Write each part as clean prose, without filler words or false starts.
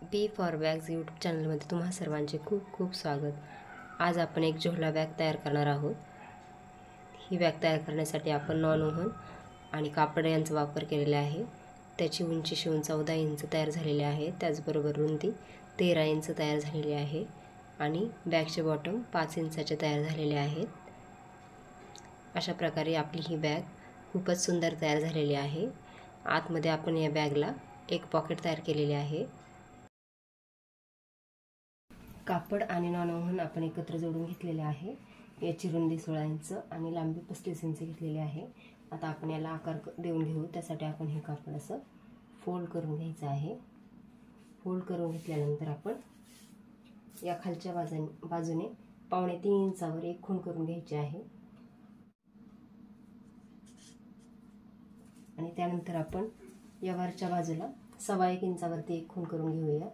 B for bags YouTube चॅनलमध्ये तुम्हा सर्वांचे खूप खूप स्वागत. आज आपण एक झोला बॅग तयार करणार आहोत. ही बॅग तयार करण्यासाठी आपण नॉन ओव्हन आणि कापड यांचा वापर केलेला आहे. त्याची उंची शिवून 14 इंच तयार झालेली आहे. त्याचबरोबर रुंदी 13 इंच तयार झालेली आहे आणि बॅगचे बॉटम 5 इंचाचे तयार झालेले आहेत. अशा प्रकारे आपली ही बॅग खूपच सुंदर तयार झालेली आहे. आतमध्ये आपण या बॅगला एक पॉकेट तयार केलेले आहे. कापड आणि नॉन ओव्हन आपण एकत्र जोडून घेतलेले आहे. याची रुंदी 16 इंच आणि लांबी 35 इंच घेतलेली आहे. आता आपण याला आकार देऊन घेऊ. त्यासाठी आपण हे कापड असं फोल्ड करून घ्यायचं आहे. फोल्ड करून घेतल्यानंतर आपण या खालच्या बाजूने 2.5 इंचावर एक खूण करून घ्यायची आहे आणि त्यानंतर आपण या वरच्या बाजूला 1.25 इंचावरती एक खूण करून घेऊया.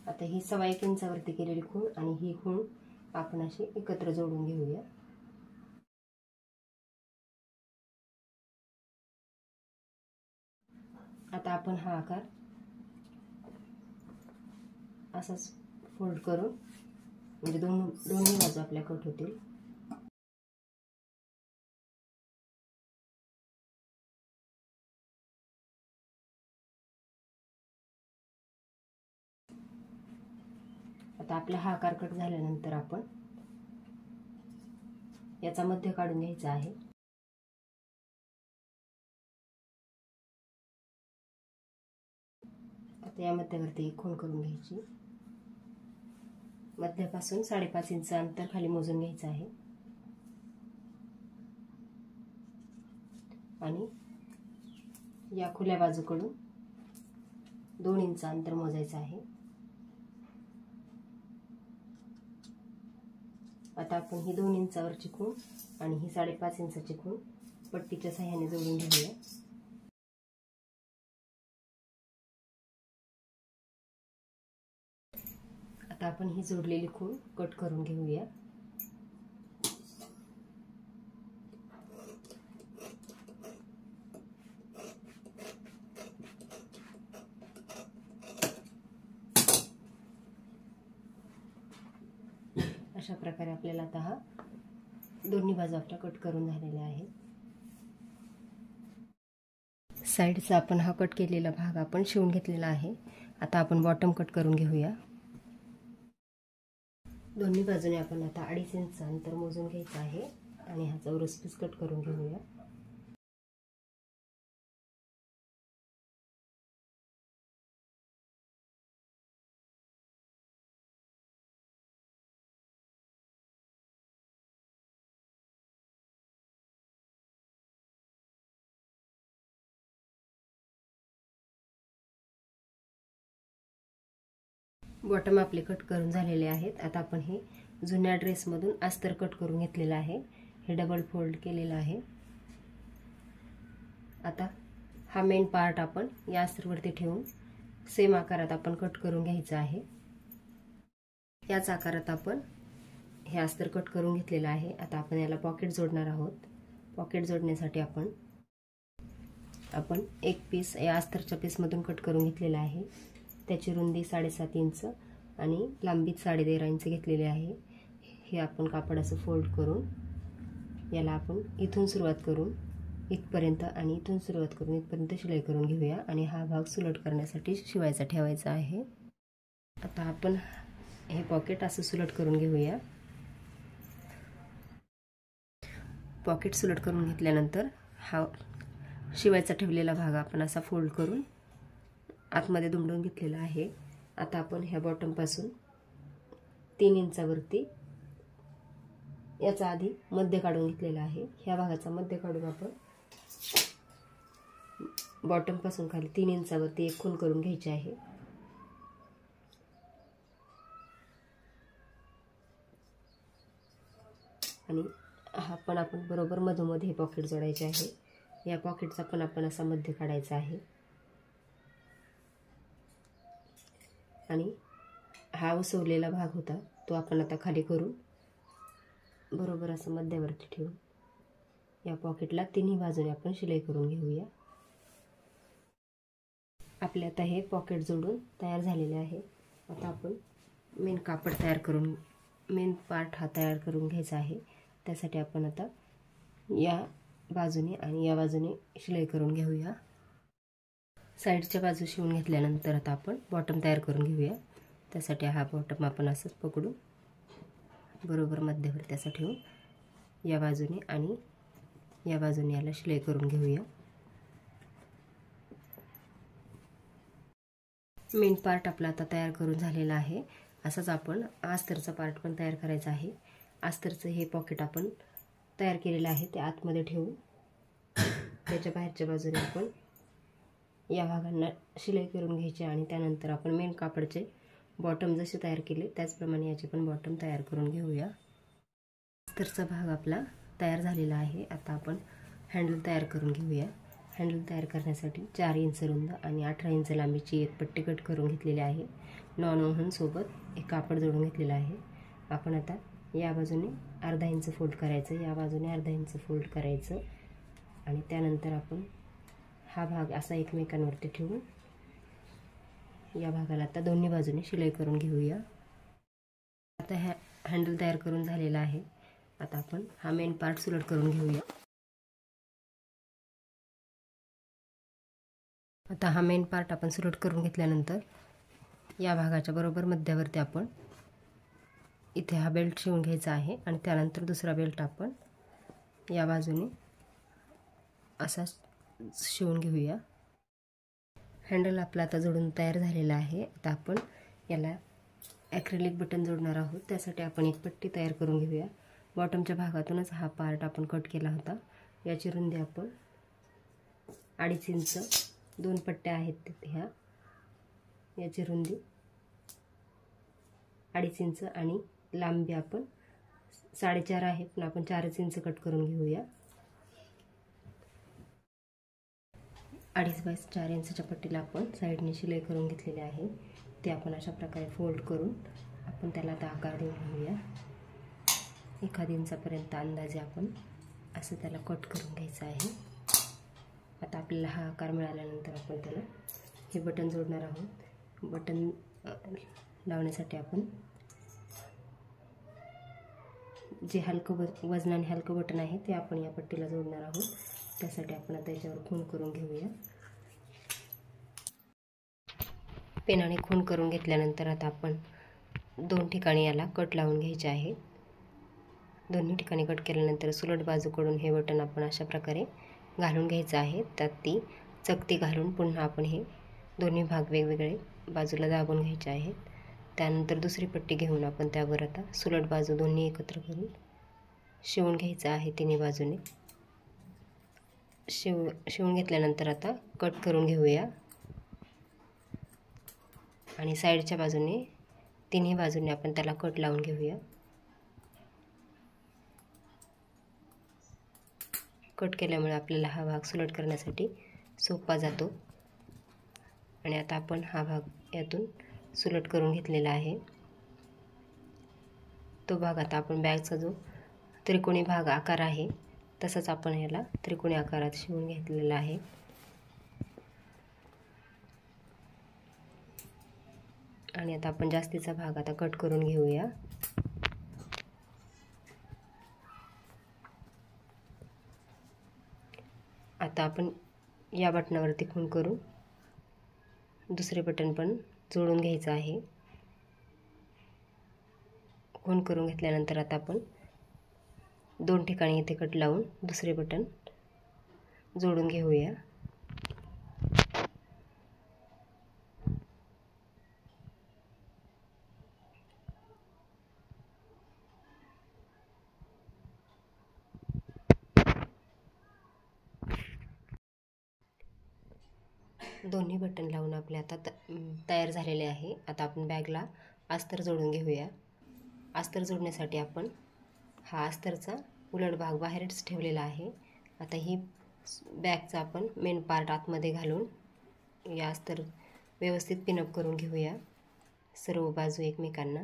आता ही 1.25 इंचावरती केलेली खूण आणि ही खूण आपण अशी एकत्र जोडून घेऊया. आता आपण हा आकार असाच फोल्ड करून म्हणजे दोन्ही बाजू आपल्या कट होतील. आता आपला हा आकार कट झाल्यानंतर आपण याचा मध्य काढून घ्यायचा आहे. आता या मध्यावरती एक खूण करून घ्यायची. मध्यापासून 5.5 इंच अंतर खाली मोजून घ्यायचं आहे आणि या खुल्या बाजूकडून 2 इंच अंतर मोजायचं आहे. आता आपण ही 2 इंचावरची खूण आणि ही 5.5 इंचाची खूण पट्टीच्या सहाय्याने जोडून घेऊया. आता आपण ही जोडलेली खूण कट करून घेऊया. अशा प्रकारे आपल्याला आता हा दोन्ही बाजू आपल्या कट करून झालेल्या आहेत. साईडचा आपण हा कट केलेला भाग आपण शिवून घेतलेला आहे. आता आपण बॉटम कट करून घेऊया. दोन्ही बाजूने आपण आता 2.5 इंच अंतर मोजून घ्यायचं आहे आणि हा चौरस पीस कट करून घेऊया. बॉटम आपले कट करून झालेले आहेत. आता आपण हे जुन्या ड्रेसमधून अस्तर कट करून घेतलेलं आहे. हे डबल फोल्ड केलेलं आहे. आता हा मेन पार्ट आपण या अस्तरवरती ठेवून सेम आकारात आपण कट करून घ्यायचा आहे. याच आकारात आपण हे अस्तर कट करून घेतलेलं आहे. आता आपण याला पॉकेट जोडणार आहोत. पॉकेट जोडण्यासाठी आपण एक पीस या अस्तरच्या पीसमधून कट करून घेतलेला आहे. त्याची रुंदी 7.5 इंच आणि लांबी 13.5 इंच घेतलेली आहे. हे आपण कापड असं फोल्ड करून याला आपण इथून सुरुवात करून इथपर्यंत आणि इथून सुरुवात करून इथपर्यंत शिलाई करून घेऊया आणि हा भाग सुलट करण्यासाठी शिवायचा ठेवायचा आहे. आता आपण हे पॉकेट असं सुलट करून घेऊया. पॉकेट सुलट करून घेतल्यानंतर हा शिवायचा ठेवलेला भाग आपण असा फोल्ड करून आतमध्ये दुमडून घेतलेला आहे. आता आपण ह्या बॉटम पासून 3 इंचावरती याचा आधी मध्य काढून घेतलेला आहे. ह्या भागाचा मध्य काढून आपण बॉटम पासून खाली 3 इंचावरती एक खूण करून घ्यायची आहे. आणि हा पण आपण बरोबर मधोमध हे पॉकेट जोडायचे आहे. या पॉकेटचा पण आपण असा मध्य काढायचा आहे आणि हा उसवलेला भाग होता तो आपण आता खाली करून बरोबर असं मध्यावरती ठेवून या पॉकेटला तिन्ही बाजूने आपण शिलाई करून घेऊया. आपले आता हे पॉकेट जोडून तयार झालेले आहे. आता आपण मेन कापड तयार करून मेन पार्ट हा तयार करून घ्यायचा आहे. त्यासाठी आपण आता या बाजूने आणि या बाजूने शिलाई करून घेऊया. साईडच्या बाजू शिवून घेतल्यानंतर आता आपण बॉटम तयार करून घेऊया. त्यासाठी हा बॉटम आपण असंच पकडू, बरोबर मध्यवर्ती असा ठेवून या बाजूने आणि या बाजूने याला शिलाई करून घेऊया. मेन पार्ट आपला आता तयार करून झालेला आहे. असाच आपण अस्तरचा पार्ट पण तयार करायचा आहे. अस्तरचं हे पॉकेट आपण तयार केलेलं आहे ते आतमध्ये ठेवून त्याच्या बाहेरच्या बाजूने आपण या भागांना शिलाई करून घ्यायची आणि त्यानंतर आपण मेन कापडचे बॉटम जसे तयार केले त्याचप्रमाणे याचे पण बॉटम तयार करून घेऊया. अस्तरचा भाग आपला तयार झालेला आहे. आता आपण हँडल तयार करून घेऊया. हँडल तयार करण्यासाठी 4 इंच रुंद आणि 18 इंच लांबीची एक पट्टी कट करून घेतलेली आहे. नॉन ओव्हन सोबत एक कापड जोडून घेतलेलं आहे. आपण आता या बाजूने अर्धा इंच फोल्ड करायचं, या बाजूने अर्धा इंच फोल्ड करायचं आणि त्यानंतर आपण हा भाग असा एकमेकांवरती ठेवून या भागाला आता दोन्ही बाजूने शिलाई करून घेऊया. आता हँडल तयार करून झालेला आहे. आता आपण हा मेन पार्ट सुलट करून घेऊया. आता हा मेन पार्ट आपण सुलट करून घेतल्यानंतर या भागाच्या बरोबर मध्यावरती आपण इथे हा बेल्ट शिवून घ्यायचा आहे आणि त्यानंतर दुसरा बेल्ट आपण या बाजूने असा शिवून घेऊया. हँडल आपला आता जोडून तयार झालेला आहे. आता आपण याला ॲक्रेलिक बटन जोडणार आहोत. त्यासाठी आपण एक पट्टी तयार करून घेऊया. बॉटमच्या भागातूनच हा पार्ट आपण कट केला होता. याची रुंदी आपण 2.5 इंच, 2 पट्ट्या आहेत ह्या, याची रुंदी 2.5 इंच आणि लांबी आपण 4.5 आहे, पण आपण 4 इंच कट करून घेऊया. 2.5 बाय 4 इंचच्या पट्टीला आपण साईडने शिलाई करून घेतलेली आहे. ते आपण अशा प्रकारे फोल्ड करून आपण त्याला आता आकार देऊन घेऊया. 1 इंचापर्यंत अंदाजे आपण असं त्याला कट करून घ्यायचं आहे. आता आपल्याला हा आकार मिळाल्यानंतर आपण त्याला हे बटन जोडणार आहोत. बटन लावण्यासाठी आपण जे वजनाने हलकं बटन आहे ते आपण या पट्टीला जोडणार आहोत. त्यासाठी आपण आता याच्यावर खूण करून घेऊया. पेनाने खूण करून घेतल्यानंतर आता आपण 2 ठिकाणी याला कट लावून घ्यायचे आहे. दोन्ही ठिकाणी कट केल्यानंतर सुलट बाजूकडून हे बटन आपण अशा प्रकारे घालून घ्यायचं आहे. त्यात ती चकती घालून पुन्हा आपण हे दोन्ही भाग वेगवेगळे बाजूला दाबून घ्यायचे आहेत. त्यानंतर दुसरी पट्टी घेऊन आपण त्यावर आता सुलट बाजू दोन्ही एकत्र करून शिवून घ्यायचं आहे. तिन्ही बाजूने शिवून घेतल्यानंतर आता कट करून घेऊया आणि साईडच्या बाजूने तिन्ही बाजूने आपण त्याला कट लावून घेऊया. कट केल्यामुळे आपल्याला हा भाग सुलट करण्यासाठी सोपा जातो. आणि आता आपण हा भाग यातून सुलट करून घेतलेला आहे. तो भाग आता आपण बॅगचा जो त्रिकोणी भाग आकार आहे तसंच आपण याला त्रिकोणी आकारात शिवून घेतलेला आहे. आणि आता आपण जास्तीचा भाग आता कट करून घेऊया. आता आपण या बटनावरती खूण करून दुसरे बटन पण जोडून घ्यायचं आहे. खूण करून घेतल्यानंतर आता आपण 2 ठिकाणी इथे कट लावून दुसरे बटन जोडून घेऊया. दोन्ही बटन लावून आपले आता तयार झालेले आहे. आता आपण बॅगला अस्तर जोडून घेऊया. अस्तर जोडण्यासाठी आपण हा अस्तरचा उलट भाग बाहेरच ठेवलेला आहे. आता ही बॅगचा आपण मेन पार्ट आतमध्ये घालून या अस्तर व्यवस्थित पिनअप करून घेऊया सर्व बाजू एकमेकांना.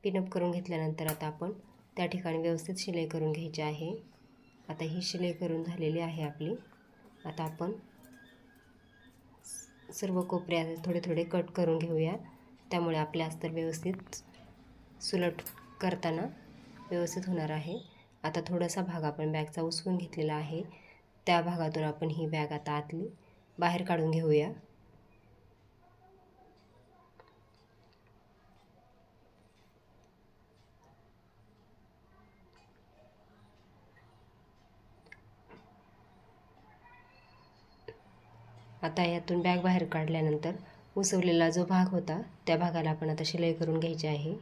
पिनअप करून घेतल्यानंतर आता आपण त्या ठिकाणी व्यवस्थित शिलाई करून घ्यायची आहे। आता ही शिलाई करून झालेली आहे आपली। आता आपण सर्व कोपऱ्या थोडे थोडे कट करून घेऊया, त्यामुळे आपले अस्तर व्यवस्थित सुलट करताना व्यवस्थित होणार आहे। आता थोडासा भाग आपण बॅगचा उसवून घेतलेला आहे, त्या भागातून आपण ही बॅग आता आतली बाहेर काढून घेऊया। आता यातून बॅग बाहेर काढल्यानंतर उसवलेला जो भाग होता त्या भागाला आपण आता शिलाई करून घ्यायची आहे।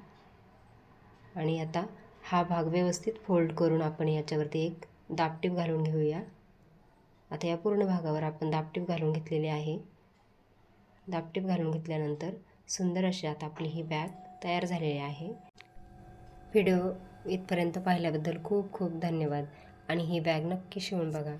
आणि आता हा भाग व्यवस्थित फोल्ड करून आपण याच्यावरती एक दाबटीप घालून घेऊया। आता या पूर्ण भागावर आपण दाबटीप घालून घेतलेली आहे। दाबटीप घालून घेतल्यानंतर सुंदर अशी आता आपली ही बॅग तयार झालेली आहे। व्हिडिओ इथपर्यंत पाहिल्याबद्दल खूप खूप धन्यवाद आणि ही बॅग नक्की शिवून बघा।